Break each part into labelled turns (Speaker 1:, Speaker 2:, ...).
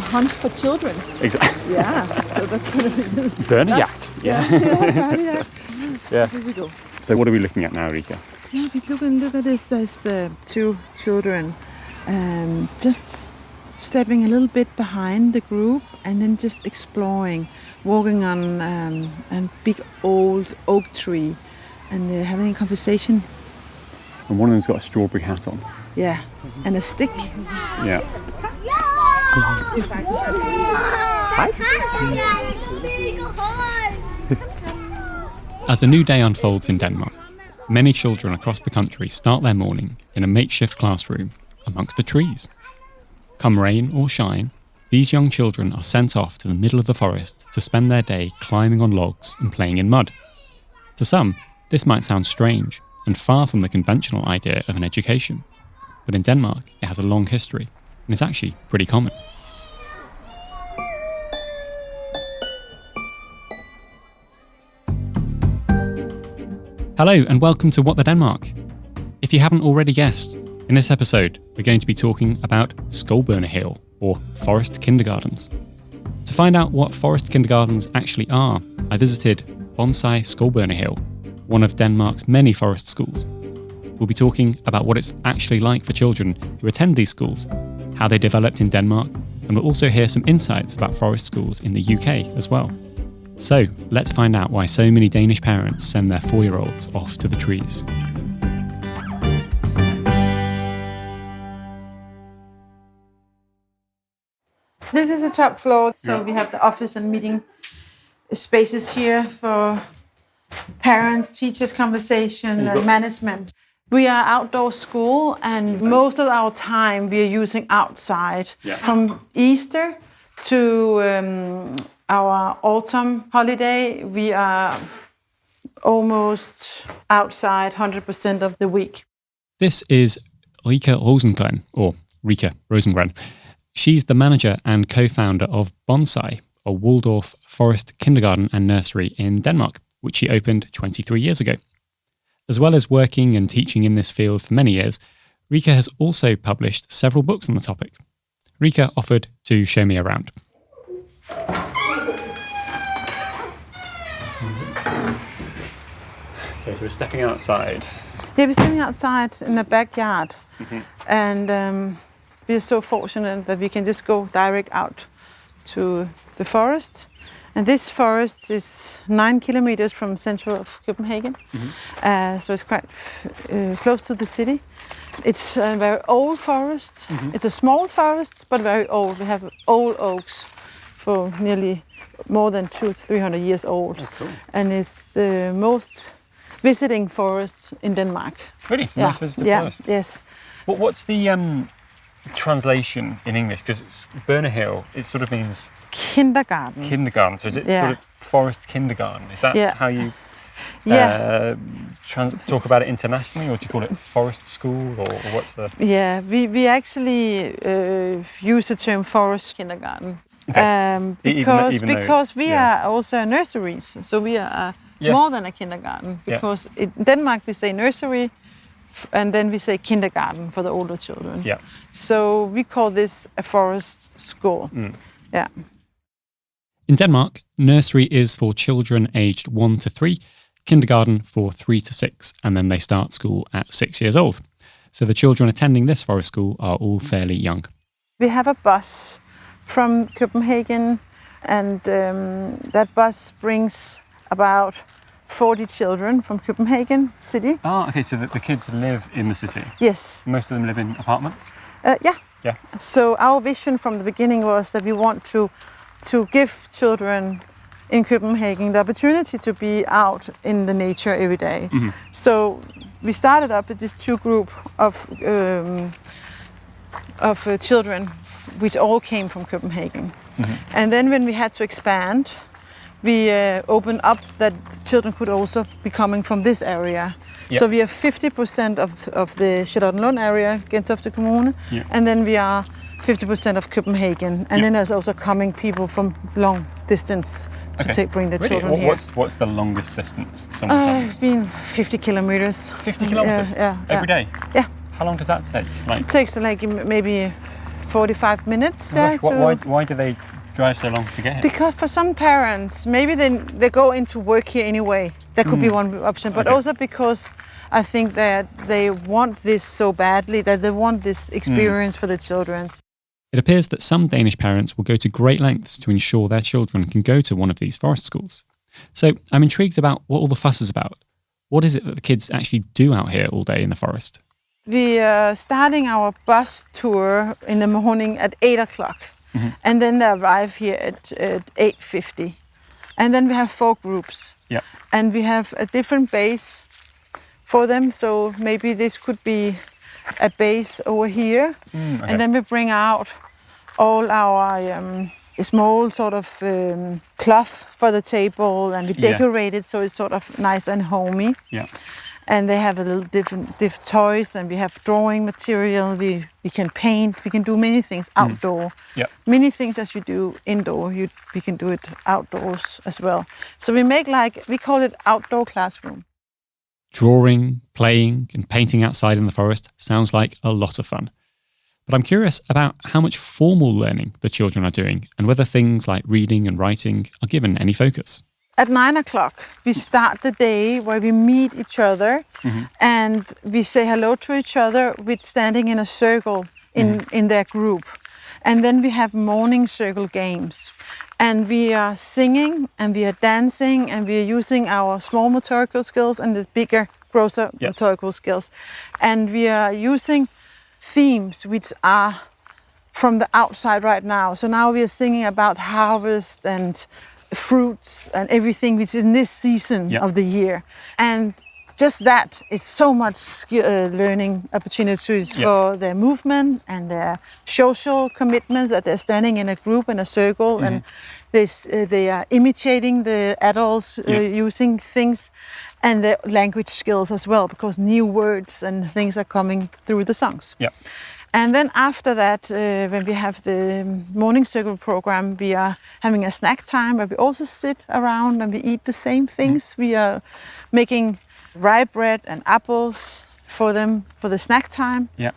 Speaker 1: hunt for children.
Speaker 2: Exactly.
Speaker 1: Yeah, so that's going to be...
Speaker 2: Børnejagt.
Speaker 1: Yeah, børnejagt.
Speaker 2: Yeah.
Speaker 1: Here we go.
Speaker 2: So what are we looking at now, Rikke?
Speaker 1: Yeah, we look at this as 2 children just stepping a little bit behind the group and then just exploring, walking on a big old oak tree and having a conversation.
Speaker 2: And one of them's got a strawberry hat on.
Speaker 1: Yeah, and a stick.
Speaker 2: Yeah.
Speaker 3: As a new day unfolds in Denmark, many children across the country start their morning in a makeshift classroom amongst the trees. Come rain or shine, these young children are sent off to the middle of the forest to spend their day climbing on logs and playing in mud. To some, this might sound strange and far from the conventional idea of an education, but in Denmark it has a long history and is actually pretty common. Hello and welcome to What the Denmark. If you haven't already guessed, in this episode we're going to be talking about skovbørnehave, or forest kindergardens. To find out what forest kindergardens actually are, I visited Bonsai Skovbørnehave, one of Denmark's many forest schools. We'll be talking about what it's actually like for children who attend these schools, how they developed in Denmark, and we'll also hear some insights about forest schools in the UK as well. So, let's find out why so many Danish parents send their 4-year-olds off to the trees.
Speaker 1: This is the top floor, so we have the office and meeting spaces here for parents, teachers, conversation, and management. We are outdoor school, and most of our time we are using outside.
Speaker 2: Yeah.
Speaker 1: From Easter to our autumn holiday, we are almost outside 100% of the week.
Speaker 3: This is Rikke Rosengren, or Rikke Rosengren. She's the manager and co-founder of Bonsai, a Waldorf forest kindergarten and nursery in Denmark, which she opened 23 years ago. As well as working and teaching in this field for many years, Rikke has also published several books on the topic. Rikke offered to show me around.
Speaker 2: Okay, so we're stepping outside.
Speaker 1: Yeah, we're sitting outside in the backyard, and we are so fortunate that we can just go direct out to the forest. And this forest is 9 kilometers from central of Copenhagen, so it's quite close to the city. It's a very old forest. It's a small forest, but very old. We have old oaks for nearly more than 200-300 years old.
Speaker 2: Oh, cool.
Speaker 1: And it's the most visiting forest in Denmark.
Speaker 2: Really? The most visited forest?
Speaker 1: Yes.
Speaker 2: What's the translation in English? Because it's Børnehave, it sort of means...
Speaker 1: Kindergarten.
Speaker 2: Kindergarten. So is it sort of forest kindergarten? Is that how you talk about it internationally, or do you call it forest school, or what's the...
Speaker 1: Yeah, we actually use the term forest kindergarten.
Speaker 2: Okay.
Speaker 1: Because we are also nurseries, so we are more than a kindergarten. Because in Denmark we say nursery, and then we say kindergarten for the older children.
Speaker 2: Yeah.
Speaker 1: So we call this a forest school. Yeah.
Speaker 3: In Denmark, nursery is for children aged 1 to 3, kindergarten for 3 to 6, and then they start school at 6 years old. So the children attending this forest school are all fairly young.
Speaker 1: We have a bus from Copenhagen, and that bus brings about 40 children from Copenhagen city.
Speaker 2: Oh, okay, so the kids live in the city?
Speaker 1: Yes.
Speaker 2: Most of them live in apartments?
Speaker 1: Yeah. So our vision from the beginning was that we want to give children in Copenhagen the opportunity to be out in the nature every day. So we started up with this 2 group of children, which all came from Copenhagen. And then when we had to expand, we opened up that children could also be coming from this area. Yep. So we have 50% of the Charlottenlund area, Gentofte Kommune, and then we are 50% of Copenhagen. And then there's also coming people from long distance to bring the children here.
Speaker 2: What's the longest distance someone comes?
Speaker 1: It's been 50 kilometers.
Speaker 2: 50 kilometers?
Speaker 1: Yeah.
Speaker 2: Every day?
Speaker 1: Yeah.
Speaker 2: How long does that take?
Speaker 1: It takes like maybe 45 minutes.
Speaker 2: Oh gosh, why do they drive so long to get here?
Speaker 1: Because for some parents, maybe they go into work here anyway. That could be one option, but also because I think that they want this so badly, that they want this experience for the children.
Speaker 3: It appears that some Danish parents will go to great lengths to ensure their children can go to one of these forest schools. So I'm intrigued about what all the fuss is about. What is it that the kids actually do out here all day in the forest?
Speaker 1: We are starting our bus tour in the morning at 8 o'clock. And then they arrive here at 8:50. And then we have 4 groups.
Speaker 2: Yeah.
Speaker 1: And we have a different base for them. So maybe this could be a base over here.
Speaker 2: Okay.
Speaker 1: And then we bring out all our small sort of cloth for the table, and we decorate it so it's sort of nice and homey.
Speaker 2: Yeah.
Speaker 1: And they have a little different toys, and we have drawing material. We can paint. We can do many things outdoor.
Speaker 2: Yeah.
Speaker 1: Many things as you do indoor, we can do it outdoors as well. So we call it outdoor classroom.
Speaker 3: Drawing, playing, and painting outside in the forest sounds like a lot of fun. But I'm curious about how much formal learning the children are doing, and whether things like reading and writing are given any focus.
Speaker 1: At 9 o'clock, we start the day where we meet each other and we say hello to each other with standing in a circle in their group. And then we have morning circle games. And we are singing and we are dancing and we are using our small motorical skills and the bigger, grosser motorical skills. And we are using themes which are from the outside right now. So now we are singing about harvest and fruits and everything which is in this season of the year. And just that is so much learning opportunities for their movement and their social commitment, that they're standing in a group, in a circle, and they are imitating the adults using things, and their language skills as well, because new words and things are coming through the songs.
Speaker 2: Yeah.
Speaker 1: And then after that, when we have the morning circle program, we are having a snack time where we also sit around and we eat the same things. We are making rye bread and apples for them for the snack time.
Speaker 2: Yeah.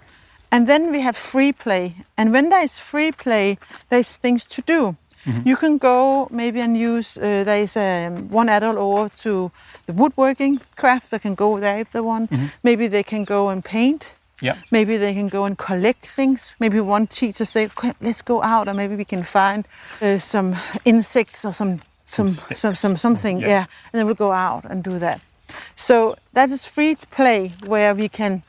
Speaker 1: And then we have free play. And when there is free play, there's things to do. You can go maybe and use, there is one adult over to the woodworking craft. They can go there if they want. Maybe they can go and paint.
Speaker 2: Yeah.
Speaker 1: Maybe they can go and collect things. Maybe one teacher say, okay, let's go out, or maybe we can find some insects or something. Yeah. And then we'll go out and do that. So that is free play, where we can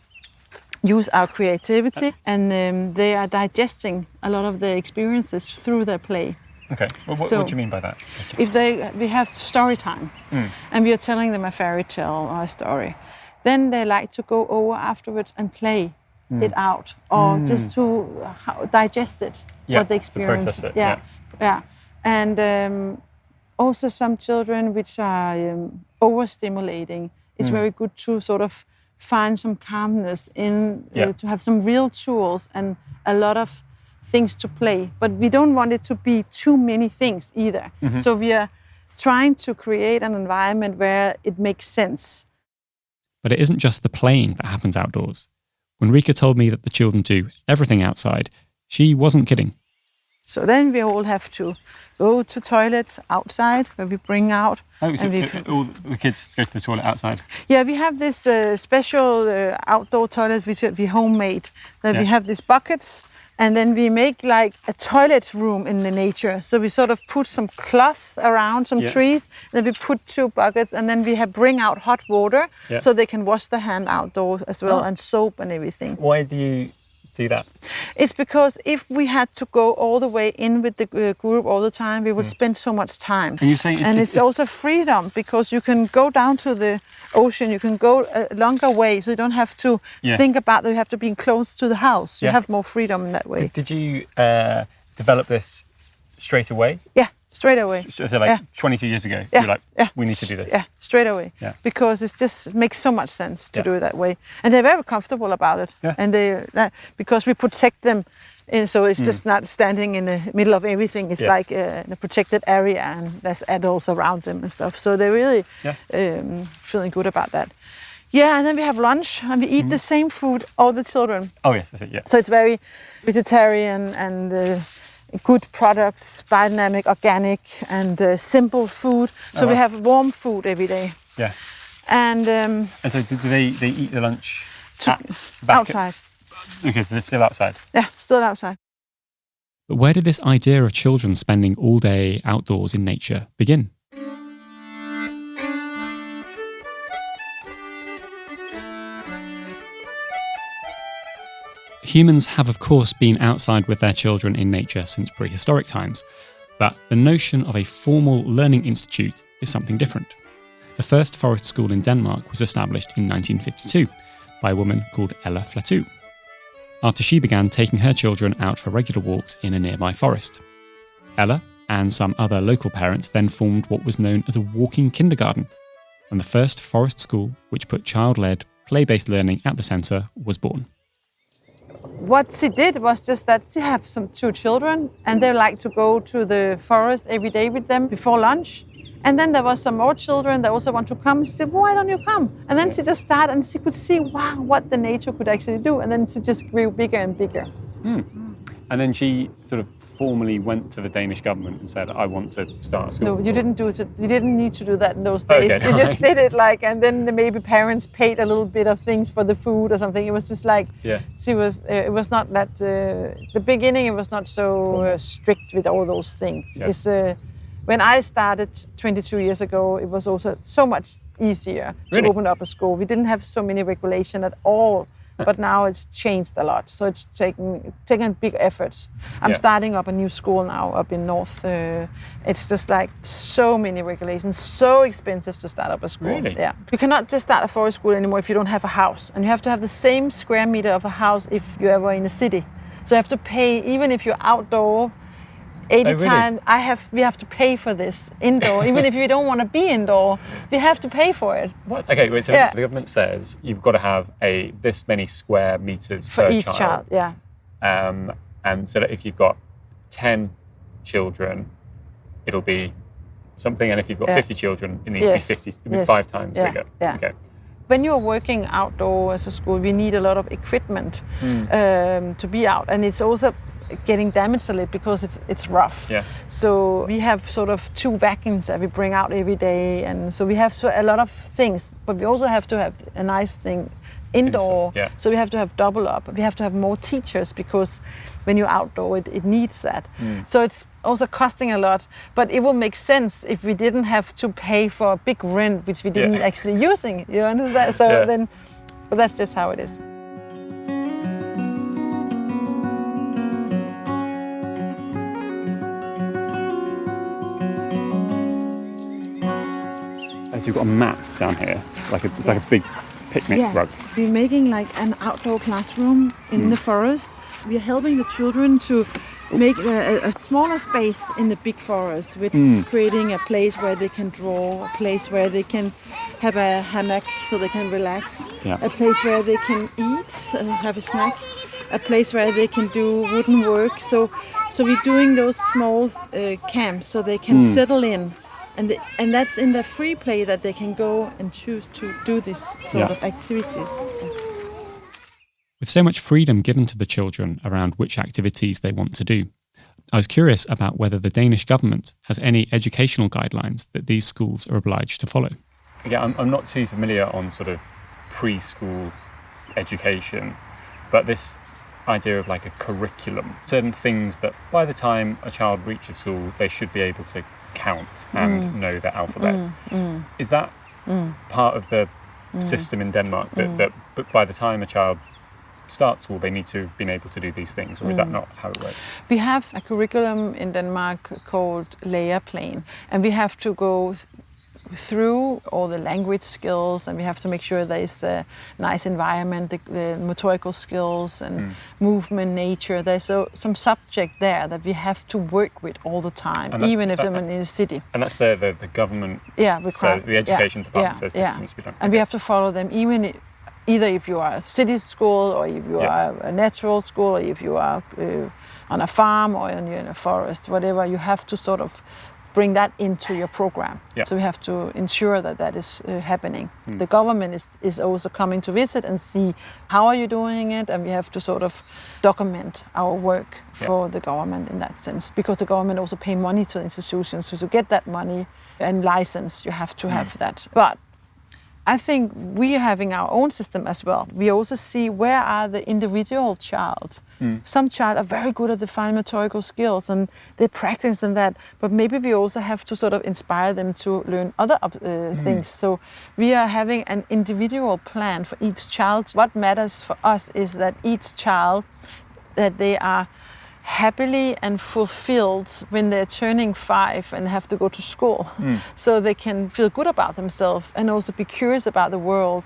Speaker 1: use our creativity, and they are digesting a lot of their experiences through their play.
Speaker 2: Okay. Well, what do you mean by that?
Speaker 1: If we have story time, and we are telling them a fairy tale or a story, then they like to go over afterwards and play it out, or just to digest it, what they experience.
Speaker 2: To process it.
Speaker 1: Yeah. And also some children which are overstimulating, it's very good to sort of find some calmness in, to have some real tools and a lot of things to play. But we don't want it to be too many things either. So we are trying to create an environment where it makes sense.
Speaker 3: But it isn't just the playing that happens outdoors. When Rikke told me that the children do everything outside, she wasn't kidding.
Speaker 1: So then we all have to go to toilets outside, where we bring out.
Speaker 2: Oh, so all the kids go to the toilet outside?
Speaker 1: Yeah, we have this special outdoor toilet which we homemade. That we have these buckets, and then we make like a toilet room in the nature. So we sort of put some cloth around some trees, then we put 2 buckets, and then we bring out hot water so they can wash their hand outdoors as well, and soap and everything.
Speaker 2: Why do you do that?
Speaker 1: It's because if we had to go all the way in with the group all the time, we would spend so much time.
Speaker 2: And you're saying
Speaker 1: it's also freedom, because you can go down to the ocean, you can go a longer way, so you don't have to think about that you have to be close to the house. You have more freedom in that way.
Speaker 2: Did you develop this straight away?
Speaker 1: Yeah, straight away.
Speaker 2: So like 22 years ago, you were like, we need to do this.
Speaker 1: Yeah, straight away.
Speaker 2: Yeah.
Speaker 1: Because it makes so much sense to do it that way. And they're very comfortable about it. Yeah. And because we protect them, so it's just not standing in the middle of everything. It's like in a protected area, and there's adults around them and stuff. So they're really feeling good about that. Yeah, and then we have lunch, and we eat the same food, all the children.
Speaker 2: Oh yes, that's it. Yeah.
Speaker 1: So it's very vegetarian and good products, biodynamic, organic, and simple food. So we have warm food every day.
Speaker 2: Yeah.
Speaker 1: And
Speaker 2: so do they eat the lunch
Speaker 1: outside?
Speaker 2: Okay, so they're still outside.
Speaker 1: Yeah, still outside.
Speaker 3: But where did this idea of children spending all day outdoors in nature begin? Humans have, of course, been outside with their children in nature since prehistoric times, but the notion of a formal learning institute is something different. The first forest school in Denmark was established in 1952 by a woman called Flatau, after she began taking her children out for regular walks in a nearby forest. Ella and some other local parents then formed what was known as a walking kindergarten, and the first forest school, which put child-led, play-based learning at the centre, was born.
Speaker 1: What she did was just that she have two children, and they like to go to the forest every day with them before lunch. And then there was some more children that also want to come. She said, why don't you come? And then she just started, and she could see, wow, what the nature could actually do. And then she just grew bigger and bigger.
Speaker 2: And then she sort of formally went to the Danish government and said, I want to start a school.
Speaker 1: No, you didn't do it. You didn't need to do that in those days.
Speaker 2: Okay,
Speaker 1: you just did it and then maybe parents paid a little bit of things for the food or something. It was just she was, it was not that, the beginning it was not so strict with all those things.
Speaker 2: Yeah.
Speaker 1: It's, when I started 22 years ago, it was also so much easier to open up a school. We didn't have so many regulation at all. But now it's changed a lot, so it's taken big efforts. I'm starting up a new school now up in North. It's just like so many regulations, so expensive to start up a school.
Speaker 2: Really?
Speaker 1: Yeah. You cannot just start a forest school anymore if you don't have a house. And you have to have the same square meter of a house if you ever in a city. So you have to pay, even if you're outdoor, 80 times, we have to pay for this indoor. Even if you don't want to be indoor, we have to pay for it.
Speaker 2: What? Okay, wait, so the government says you've got to have this many square meters
Speaker 1: for
Speaker 2: per
Speaker 1: each child. Yeah.
Speaker 2: And so that if you've got 10 children, it'll be something, and if you've got 50 children, it needs to be 50, it'll be 5 times bigger.
Speaker 1: Yeah.
Speaker 2: Okay.
Speaker 1: When you're working outdoor as a school, we need a lot of equipment to be out, and it's also getting damaged a little because it's rough.
Speaker 2: Yeah.
Speaker 1: So we have sort of 2 vacuums that we bring out every day, and so we have a lot of things, but we also have to have a nice thing indoor.
Speaker 2: Yeah.
Speaker 1: So we have to have double up. We have to have more teachers because when you're outdoor, it needs that. So it's also costing a lot, but it will make sense if we didn't have to pay for a big rent, which we didn't actually using. You understand? So then, but that's just how it is.
Speaker 2: So you've got a mat down here, it's like a big picnic rug.
Speaker 1: We're making like an outdoor classroom in the forest. We are helping the children to make a smaller space in the big forest with creating a place where they can draw, a place where they can have a hammock so they can relax, a place where they can eat, have a snack, a place where they can do wooden work. So we're doing those small camps so they can settle in. And that's in the free play that they can go and choose to do this sort of activities.
Speaker 3: With so much freedom given to the children around which activities they want to do, I was curious about whether the Danish government has any educational guidelines that these schools are obliged to follow.
Speaker 2: Yeah, I'm not too familiar on sort of preschool education, but this idea of like a curriculum, certain things that by the time a child reaches school, they should be able to count and know the alphabet. Is that part of the system in Denmark that by the time a child starts school they need to have been able to do these things, or is that not how it works?
Speaker 1: We have a curriculum in Denmark called Læreplan, and we have to go through all the language skills, and we have to make sure there is a nice environment, the motorical skills and movement, nature. There's some subject there that we have to work with all the time, even if I'm in the city.
Speaker 2: And that's the government says, the education department says this needs to be done.
Speaker 1: And we have to follow them, either if you are a city school, or if you are a natural school, or if you are on a farm, or you're in a forest, whatever. You have to sort of bring that into your program.
Speaker 2: Yeah.
Speaker 1: So we have to ensure that that is happening. The government is also coming to visit and see how are you doing it, and we have to sort of document our work for the government in that sense, because the government also pay money to the institutions. So to get that money and license, you have to have that. But I think we are having our own system as well. We also see where are the individual child. Some child are very good at the fine motorical skills and they practice in that, but maybe we also have to sort of inspire them to learn other things. So we are having an individual plan for each child. What matters for us is that each child, that they are happily and fulfilled when they're turning 5 and have to go to school. So they can feel good about themselves and also be curious about the world.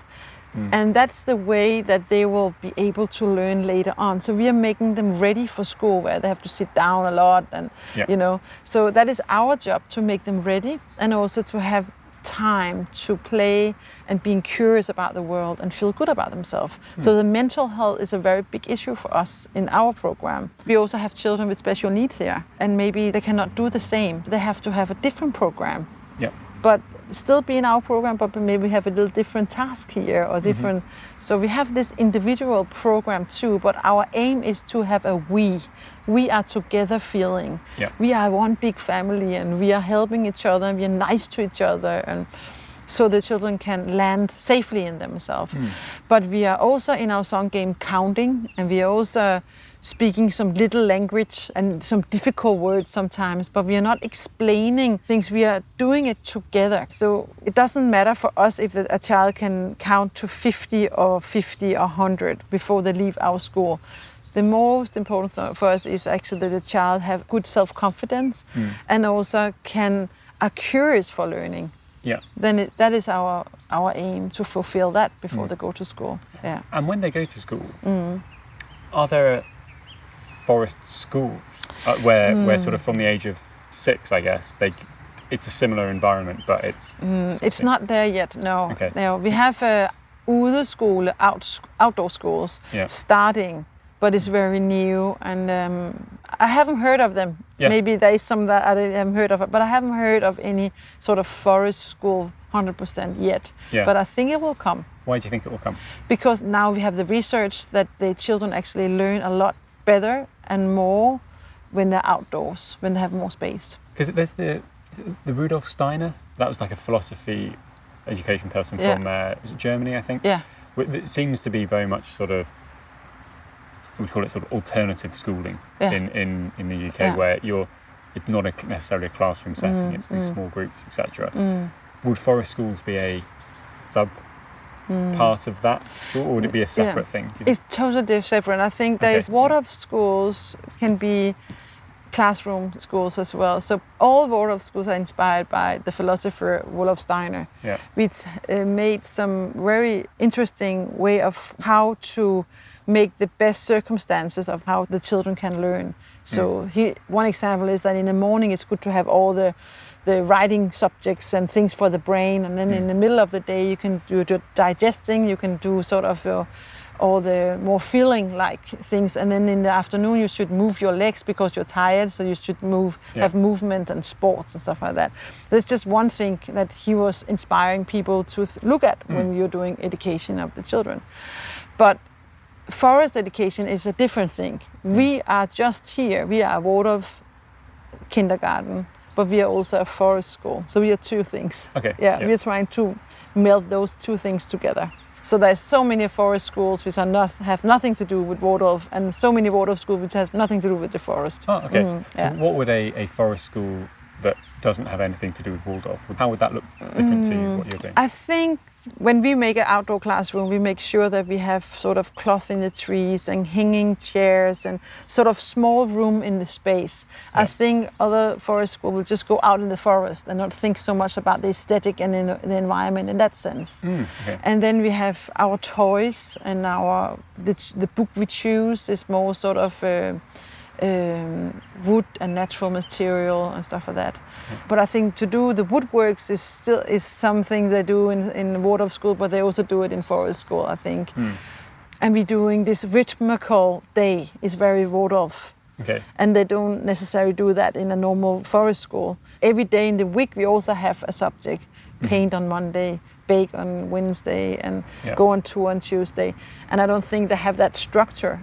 Speaker 1: And that's the way that they will be able to learn later on. So we are making them ready for school, where they have to sit down a lot and, you know. So that is our job, to make them ready and also to have time to play and being curious about the world and feel good about themselves. So the mental health is a very big issue for us in our program. We also have children with special needs here, and maybe they cannot do the same. They have to have a different program. But still be in our program, but maybe have a little different task here or different. So we have this individual program too, but our aim is to have a we are together feeling. We are one big family and we are helping each other and we are nice to each other, and so the children can land safely in themselves. But we are also in our song game counting, and we are also speaking some little language and some difficult words sometimes, but we are not explaining things. We are doing it together. So it doesn't matter for us if a child can count to 50 or 100 before they leave our school. The most important thing for us is actually that the child have good self-confidence and also are curious for learning. Then that is our aim, to fulfill that before they go to school.
Speaker 2: And when they go to school, are there forest schools where sort of from the age of 6, I guess, it's a similar environment, but
Speaker 1: it's not there yet. No.
Speaker 2: Okay.
Speaker 1: No, we have udeskole, outdoor schools starting, but it's very new, and I haven't heard of them. Maybe there is some that I haven't heard of, but I haven't heard of any sort of forest school 100% yet. But I think it will come.
Speaker 2: Why do you think it will come?
Speaker 1: Because now we have the research that the children actually learn a lot better and more when they're outdoors, when they have more space.
Speaker 2: Because there's the Rudolf Steiner, that was like a philosophy education person from Germany, I think. It seems to be very much sort of, we call it sort of alternative schooling in the UK, where it's not necessarily a classroom setting, it's in small groups, etc. Would forest schools be a sub part of that school, or would it be a separate thing?
Speaker 1: It's totally separate. I think there's Waldorf schools can be classroom schools as well. So all Waldorf schools are inspired by the philosopher Rudolf Steiner, which made some very interesting way of how to make the best circumstances of how the children can learn. So one example is that in the morning it's good to have all the writing subjects and things for the brain, and then in the middle of the day you can do digesting, you can do sort of all the more feeling like things, and then in the afternoon you should move your legs because you're tired, so you should have movement and sports and stuff like that. That's just one thing that he was inspiring people to look at when you're doing education of the children. But forest education is a different thing. We are just here, we are a Waldorf kindergarten, but we are also a forest school. So we are two things. We are trying to meld those two things together. So there's so many forest schools which have nothing to do with Waldorf, and so many Waldorf schools which have nothing to do with the forest.
Speaker 2: So what would a forest school that doesn't have anything to do with Waldorf, how would that look different to what you're doing?
Speaker 1: I think when we make an outdoor classroom, we make sure that we have sort of cloth in the trees and hanging chairs and sort of small room in the space. I think other forest schools will just go out in the forest and not think so much about the aesthetic and the environment in that sense. And then we have our toys, and the book we choose is more sort of wood and natural material and stuff like that. But I think to do the woodworks is something they do in Waldorf school, but they also do it in forest school, I think. And we're doing this rhythmical day is very Waldorf.
Speaker 2: Okay.
Speaker 1: And they don't necessarily do that in a normal forest school. Every day in the week we also have a subject, paint on Monday, bake on Wednesday, and go on tour on Tuesday. And I don't think they have that structure.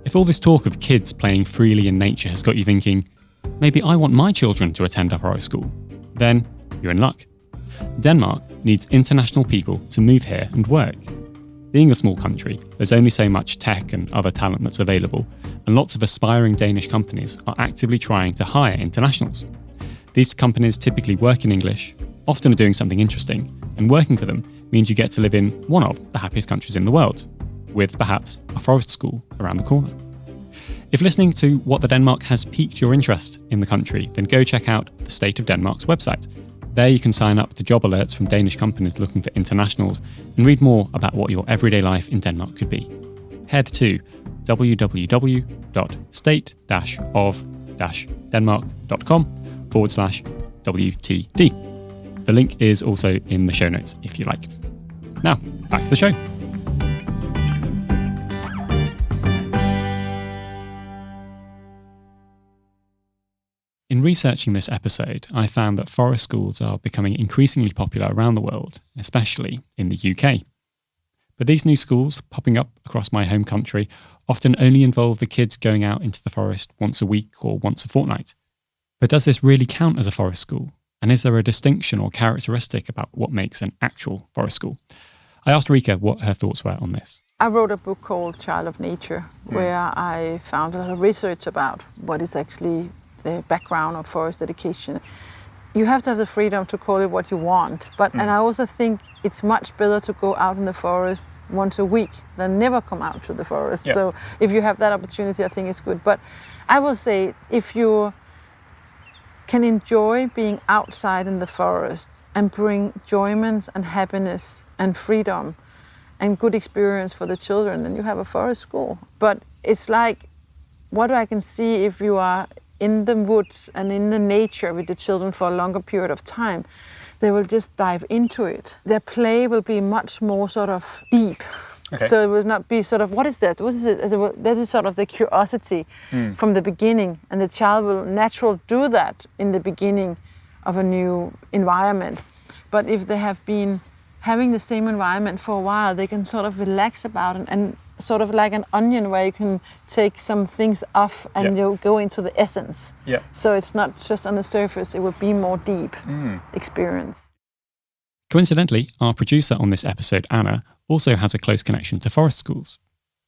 Speaker 3: If all this talk of kids playing freely in nature has got you thinking, maybe I want my children to attend a forest school, then you're in luck. Denmark needs international people to move here and work. Being a small country, there's only so much tech and other talent that's available, and lots of aspiring Danish companies are actively trying to hire internationals. These companies typically work in English, often are doing something interesting, and working for them means you get to live in one of the happiest countries in the world, with perhaps a forest school around the corner. If listening to What the Denmark has piqued your interest in the country, then go check out the State of Denmark's website. There you can sign up to job alerts from Danish companies looking for internationals and read more about what your everyday life in Denmark could be. Head to www.state-of-denmark.com/WTD. The link is also in the show notes if you like. Now, back to the show. In researching this episode, I found that forest schools are becoming increasingly popular around the world, especially in the UK. But these new schools, popping up across my home country, often only involve the kids going out into the forest once a week or once a fortnight. But does this really count as a forest school? And is there a distinction or characteristic about what makes an actual forest school? I asked Rikke what her thoughts were on this.
Speaker 1: I wrote a book called Child of Nature, where I found a lot of research about what is actually the background of forest education. You have to have the freedom to call it what you want, and I also think it's much better to go out in the forest once a week than never come out to the forest. So if you have that opportunity, I think it's good. But I will say, if you can enjoy being outside in the forest and bring enjoyment and happiness and freedom and good experience for the children, then you have a forest school. But it's like, what I can see, if you are in the woods and in the nature with the children for a longer period of time, they will just dive into it. Their play will be much more sort of deep. Okay. So it will not be sort of, what is that? What is it? That is sort of the curiosity from the beginning. And the child will naturally do that in the beginning of a new environment. But if they have been having the same environment for a while, they can sort of relax about it, and sort of like an onion where you can take some things off and you go into the essence. So it's not just on the surface, it will be more deep experience.
Speaker 3: Coincidentally, our producer on this episode, Anna, also has a close connection to forest schools.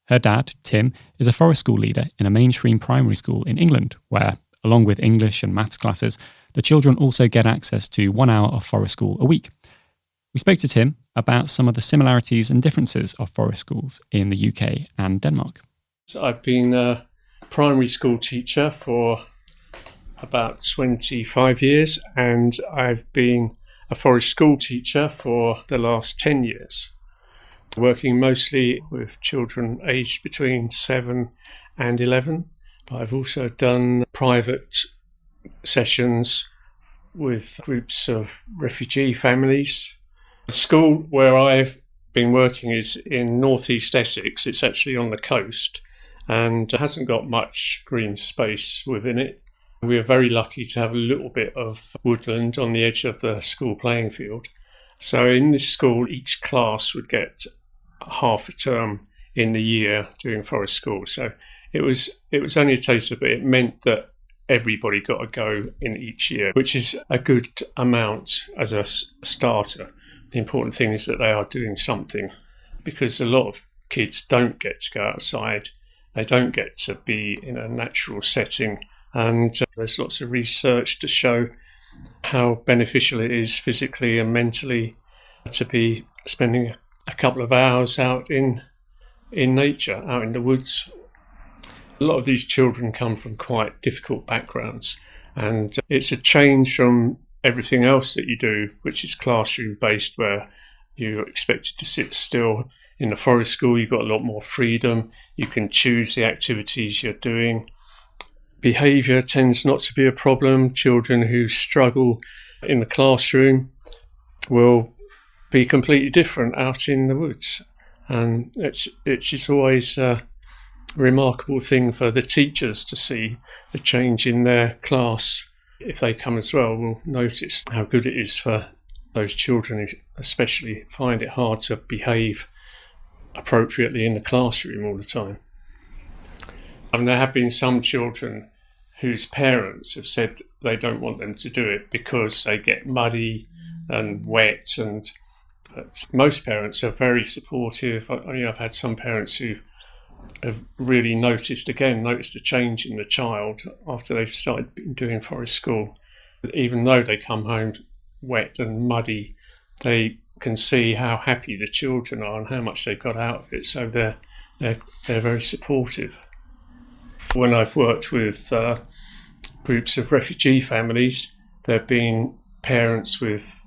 Speaker 3: Her dad, Tim, is a forest school leader in a mainstream primary school in England, where, along with English and maths classes, the children also get access to 1 hour of forest school a week. We spoke to Tim about some of the similarities and differences of forest schools in the UK and Denmark.
Speaker 4: So I've been a primary school teacher for about 25 years, and I've been a forest school teacher for the last 10 years, working mostly with children aged between 7 and 11. But I've also done private sessions with groups of refugee families. The school where I've been working is in northeast Essex. It's actually on the coast and hasn't got much green space within it. We are very lucky to have a little bit of woodland on the edge of the school playing field. So in this school, each class would get half a term in the year doing forest school. So it was only a taster, but it meant that everybody got a go in each year, which is a good amount as a starter. The important thing is that they are doing something, because a lot of kids don't get to go outside. They don't get to be in a natural setting. And there's lots of research to show how beneficial it is physically and mentally to be spending a couple of hours out in nature, out in the woods. A lot of these children come from quite difficult backgrounds, and it's a change from everything else that you do, which is classroom-based, where you're expected to sit still. In the forest school, you've got a lot more freedom. You can choose the activities you're doing. Behaviour tends not to be a problem. Children who struggle in the classroom will be completely different out in the woods. And it's always a remarkable thing for the teachers to see the change in their class. If they come as well, we'll notice how good it is for those children who especially find it hard to behave appropriately in the classroom all the time. And there have been some children whose parents have said they don't want them to do it because they get muddy and wet, and most parents are very supportive. I've had some parents who have really noticed a change in the child after they've started doing forest school. Even though they come home wet and muddy, they can see how happy the children are and how much they got out of it, so they're very supportive. When I've worked with groups of refugee families, there have been parents with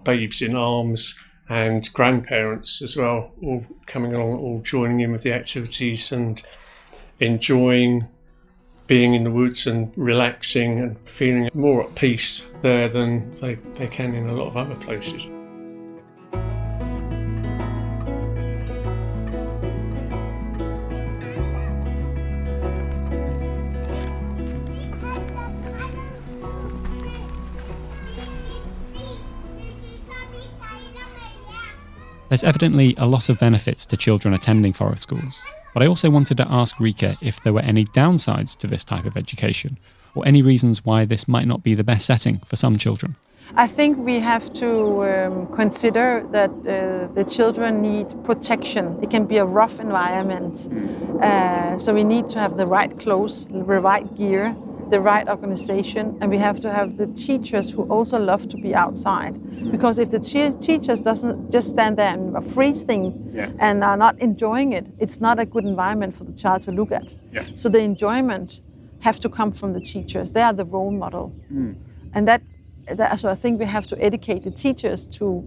Speaker 4: babes in arms and grandparents as well, all coming along, all joining in with the activities and enjoying being in the woods and relaxing and feeling more at peace there than they can in a lot of other places.
Speaker 3: There's evidently a lot of benefits to children attending forest schools, but I also wanted to ask Rikke if there were any downsides to this type of education, or any reasons why this might not be the best setting for some children.
Speaker 1: I think we have to consider that the children need protection. It can be a rough environment, so we need to have the right clothes, the right gear, the right organization, and we have to have the teachers who also love to be outside. Because if the teachers doesn't just stand there and are freezing and are not enjoying it, it's not a good environment for the child to look at.
Speaker 2: Yeah.
Speaker 1: So the enjoyment have to come from the teachers. They are the role model, and so I think we have to educate the teachers to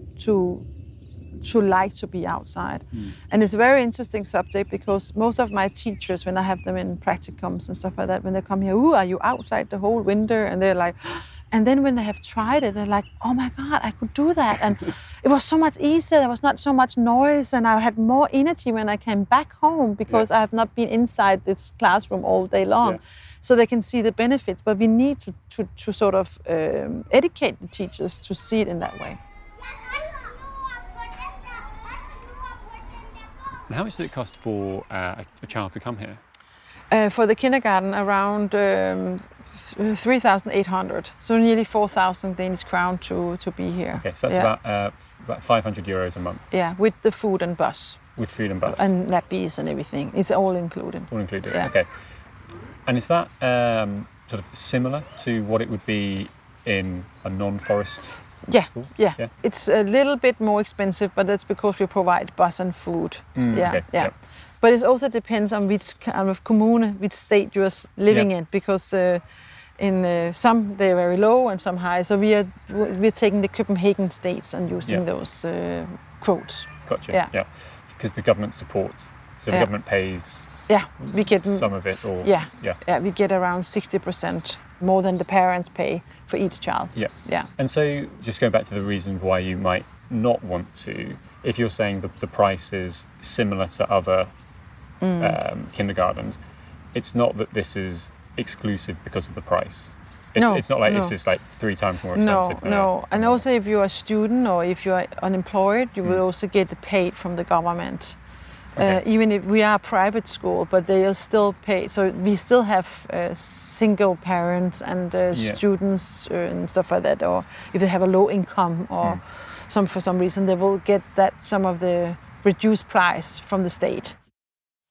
Speaker 1: like to be outside. And it's a very interesting subject because most of my teachers, when I have them in practicums and stuff like that, when they come here, are you outside the whole winter? And they're like, and then when they have tried it, they're like, oh my God, I could do that. And it was so much easier, there was not so much noise, and I had more energy when I came back home because I have not been inside this classroom all day long. So they can see the benefits, but we need to sort of educate the teachers to see it in that way.
Speaker 2: And how much does it cost for a child to come here?
Speaker 1: For the kindergarten, around 3,800, so nearly 4,000 Danish crown to be here.
Speaker 2: Okay, so that's about €500 a month.
Speaker 1: Yeah, with the food and bus.
Speaker 2: With food and bus.
Speaker 1: And nappies and everything. It's all included.
Speaker 2: All included,
Speaker 1: yeah.
Speaker 2: Okay. And is that sort of similar to what it would be in a non-forest school?
Speaker 1: Yeah. It's a little bit more expensive, but that's because we provide bus and food.
Speaker 2: Okay.
Speaker 1: But it also depends on which kind of commune, which state you're living in, because in some they're very low and some high. So we're taking the Copenhagen states and using those quotes.
Speaker 2: Gotcha.
Speaker 1: Yeah.
Speaker 2: Because the government supports, so the government pays.
Speaker 1: Yeah, we get
Speaker 2: some of it, or
Speaker 1: we get around 60% more than the parents pay for each child. Yeah.
Speaker 2: And so, just going back to the reason why you might not want to, if you're saying the price is similar to other kindergartens, it's not that this is exclusive because of the price. It's not like it's just like 3 times more expensive.
Speaker 1: No. And also, if you're a student or if you're unemployed, you will also get paid from the government. Okay. Even if we are a private school, but they are still paid. So we still have single parents and students and stuff like that. Or if they have a low income or for some reason, they will get some of the reduced price from the state.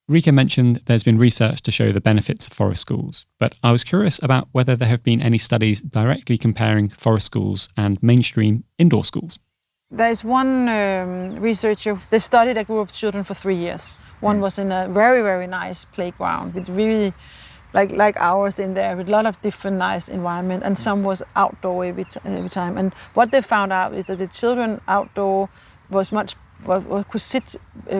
Speaker 3: Rikke mentioned there's been research to show the benefits of forest schools, but I was curious about whether there have been any studies directly comparing forest schools and mainstream indoor schools.
Speaker 1: There's one researcher, they studied a group of children for 3 years. One was in a very, very nice playground with really, like ours in there, with a lot of different nice environment, and some was outdoor every time. And what they found out is that the children outdoor could sit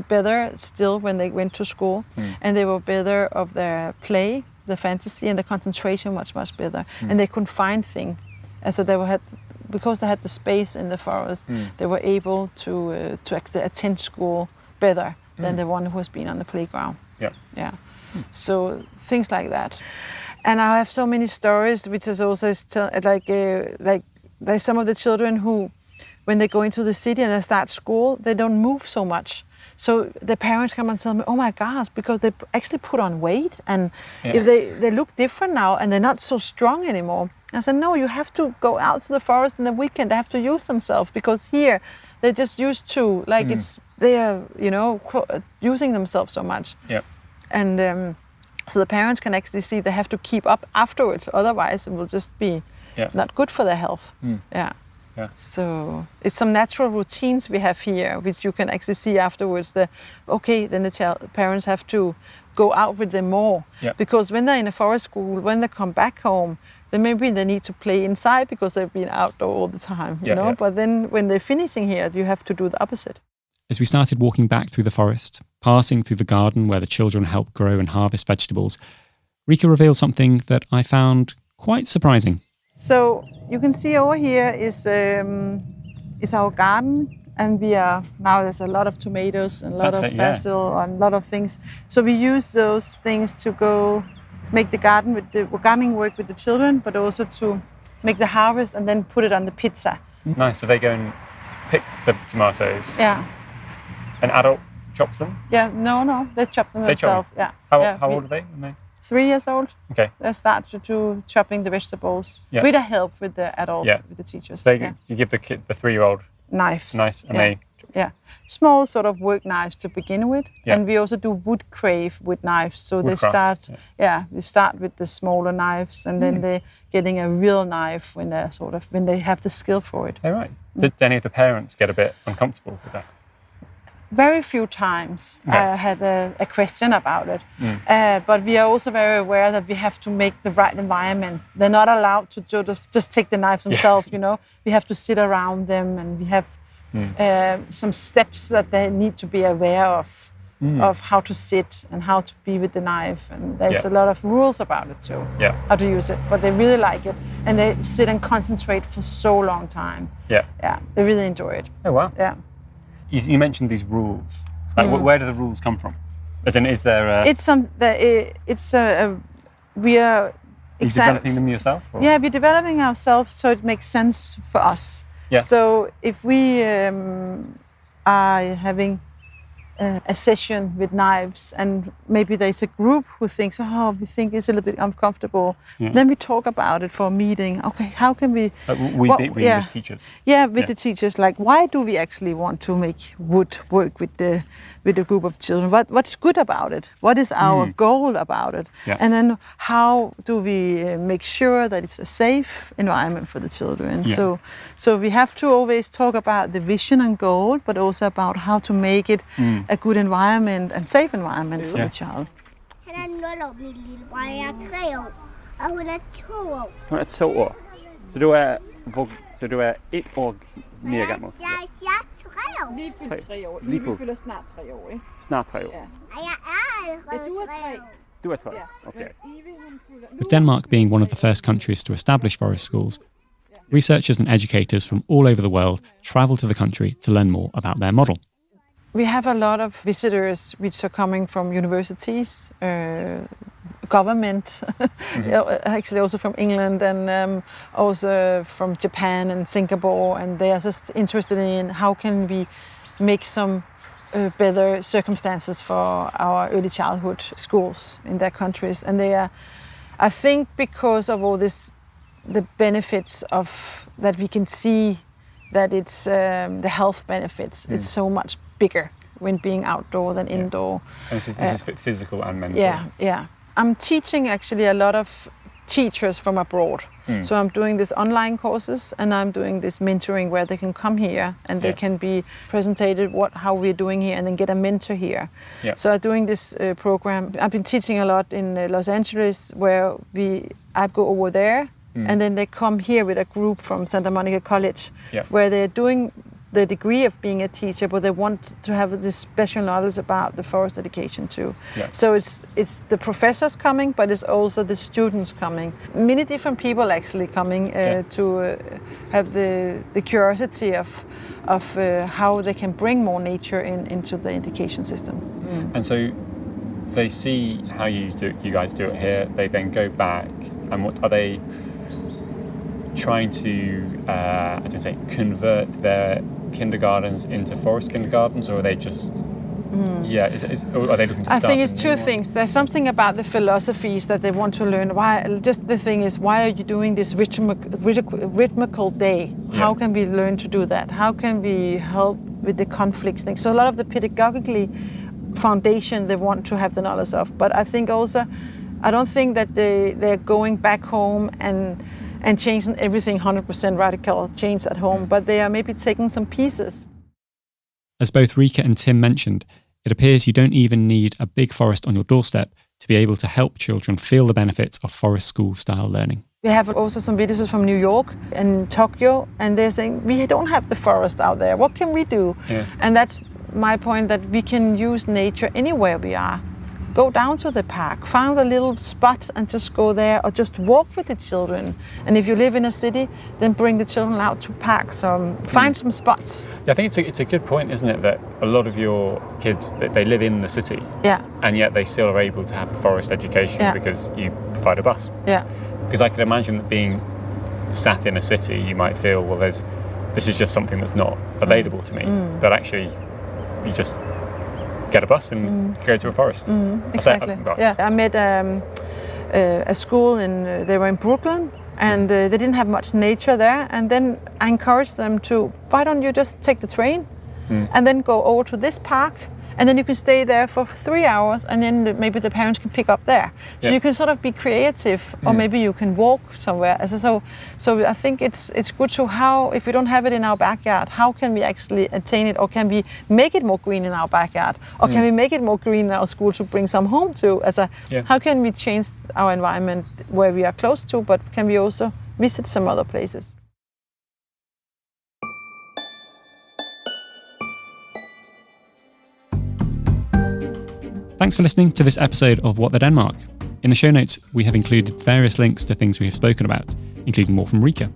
Speaker 1: better still when they went to school, and they were better of their play, the fantasy, and the concentration much better. And they couldn't find things. And so because they had the space in the forest, they were able to actually attend school better than the one who has been on the playground. Yeah. So things like that. And I have so many stories, which is also like there's some of the children who, when they go into the city and they start school, they don't move so much. So the parents come and tell me, oh my gosh, because they actually put on weight, and if they look different now and they're not so strong anymore. I said, no, you have to go out to the forest in the weekend. They have to use themselves, because here they're just used to, like they are, using themselves so much. And so the parents can actually see they have to keep up afterwards, otherwise it will just be not good for their health. So it's some natural routines we have here, which you can actually see afterwards. Then the parents have to go out with them more, because when they're in a forest school, when they come back home, then maybe they need to play inside because they've been outdoor all the time, you know. But then when they're finishing here, you have to do the opposite.
Speaker 3: As we started walking back through the forest, passing through the garden where the children help grow and harvest vegetables, Rikke revealed something that I found quite surprising.
Speaker 1: So you can see over here is our garden, and now there's a lot of tomatoes and a lot of basil and a lot of things. So we use those things to go make the gardening work with the children, but also to make the harvest and then put it on the pizza.
Speaker 2: Nice. So they go and pick the tomatoes.
Speaker 1: Yeah.
Speaker 2: An adult chops them?
Speaker 1: Yeah. No. They chop them themselves. Yeah.
Speaker 2: How old are they?
Speaker 1: 3 years old.
Speaker 2: Okay.
Speaker 1: They start to do chopping the vegetables with the help with the adult, with the teachers.
Speaker 2: So you give the 3-year-old
Speaker 1: knives.
Speaker 2: Nice, and they...
Speaker 1: Yeah, small sort of work knives to begin with, and we also do wood crave with knives. So we start with the smaller knives, and then they're getting a real knife when they have the skill for it.
Speaker 2: Oh, right. Did any of the parents get a bit uncomfortable with that?
Speaker 1: Very few times I had a question about it, but we are also very aware that we have to make the right environment. They're not allowed to just take the knives themselves, We have to sit around them, and we have some steps that they need to be aware of how to sit and how to be with the knife. And there's a lot of rules about it too, how to use it. But they really like it, and they sit and concentrate for so long time. Yeah, they really enjoy it.
Speaker 2: Oh, wow.
Speaker 1: Yeah.
Speaker 2: You mentioned these rules. Like, where do the rules come from? As in, is there a...
Speaker 1: we are...
Speaker 2: Are you developing them yourself? Or?
Speaker 1: Yeah, we're developing ourselves so it makes sense for us.
Speaker 2: Yeah.
Speaker 1: So if we are having a session with knives, and maybe there's a group who thinks, we think it's a little bit uncomfortable, then we talk about it for a meeting. Okay, how can we...
Speaker 2: the teachers.
Speaker 1: Yeah, with the teachers. Like, why do we actually want to make wood work with the group of children? What's good about it? What is our goal about it?
Speaker 2: Yeah.
Speaker 1: And then how do we make sure that it's a safe environment for the children?
Speaker 2: Yeah.
Speaker 1: So we have to always talk about the vision and goal, but also about how to make it a good environment and safe environment for the child.
Speaker 2: Hun er 2 år. Så du er 1 år mere gammel?
Speaker 1: Jeg er lige fyldt 3 år. Vi fylder snart 3 år, ikke?
Speaker 2: Snart 3 år?
Speaker 1: Ja, du er 3.
Speaker 2: Du er 3? Okay.
Speaker 3: With Denmark being one of the first countries to establish forest schools, researchers and educators from all over the world travel to the country to learn more about their model.
Speaker 1: We have a lot of visitors which are coming from universities, government, actually also from England, and also from Japan and Singapore, and they are just interested in how can we make some better circumstances for our early childhood schools in their countries. And they are, I think, because of all this, the benefits of that we can see that it's the health benefits. It's so much bigger when being outdoor than indoor.
Speaker 2: And this is physical and mental.
Speaker 1: Yeah. I'm teaching actually a lot of teachers from abroad. So I'm doing these online courses, and I'm doing this mentoring where they can come here and they can be presented how we're doing here, and then get a mentor here. So I'm doing this program. I've been teaching a lot in Los Angeles, where I go over there, and then they come here with a group from Santa Monica College, where they're doing the degree of being a teacher, but they want to have this special knowledge about the forest education too.
Speaker 2: Yeah.
Speaker 1: So it's the professors coming, but it's also the students coming. Many different people actually coming to have the curiosity of how they can bring more nature into the education system.
Speaker 2: And so they see how you guys do it here. They then go back, and what are they trying to convert their kindergartens into forest kindergartens, or are they just or are they looking to
Speaker 1: I
Speaker 2: start
Speaker 1: think it's two
Speaker 2: more?
Speaker 1: things. There's something about the philosophies that they want to learn. Just the thing is, why are you doing this rhythmical day? How can we learn to do that? How can we help with the conflicts thing? So a lot of the pedagogically foundation they want to have the knowledge of. But I think also, I don't think that they're going back home and changing everything 100% radical change at home, but they are maybe taking some pieces.
Speaker 3: As both Rikke and Tim mentioned, it appears you don't even need a big forest on your doorstep to be able to help children feel the benefits of forest school style learning.
Speaker 1: We have also some visitors from New York and Tokyo, and they're saying, we don't have the forest out there. What can we do?
Speaker 2: Yeah.
Speaker 1: And that's my point, that we can use nature anywhere we are. Go down to the park, find a little spot and just go there, or just walk with the children. And if you live in a city, then bring the children out to parks, find some spots.
Speaker 2: Yeah, I think it's a good point, isn't it, that a lot of your kids, they live in the city, and yet they still are able to have a forest education because you provide a bus.
Speaker 1: Yeah.
Speaker 2: Because I could imagine that being sat in a city, you might feel, well, this is just something that's not available to me. But actually, you just get a bus and go to a forest.
Speaker 1: Exactly. I met a school they were in Brooklyn, and they didn't have much nature there. And then I encouraged them to, why don't you just take the train and then go over to this park, and then you can stay there for 3 hours, and then maybe the parents can pick up there. So you can sort of be creative, or maybe you can walk somewhere. So I think it's good to if we don't have it in our backyard, how can we actually attain it, or can we make it more green in our backyard, or can we make it more green in our school to bring some home to? How can we change our environment where we are close to, but can we also visit some other places?
Speaker 3: Thanks for listening to this episode of What the Denmark. In the show notes, we have included various links to things we have spoken about, including more from Rikke.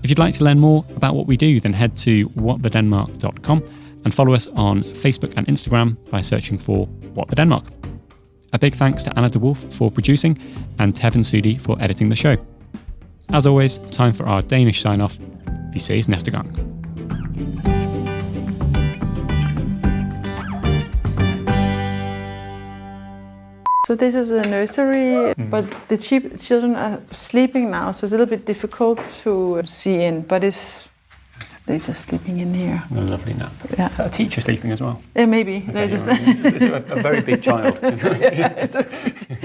Speaker 3: If you'd like to learn more about what we do, then head to whatthedenmark.com and follow us on Facebook and Instagram by searching for What the Denmark. A big thanks to Anna de Wolf for producing and Tevin Sudi for editing the show. As always, time for our Danish sign-off. Vi ses næste gang.
Speaker 1: So this is a nursery, but the children are sleeping now, so it's a little bit difficult to see in, but they're just sleeping in here.
Speaker 2: A lovely nap.
Speaker 1: Yeah.
Speaker 2: Is that a teacher sleeping as well?
Speaker 1: Yeah, maybe.
Speaker 2: Okay, it's a very big child.
Speaker 1: Yeah, it's a teacher.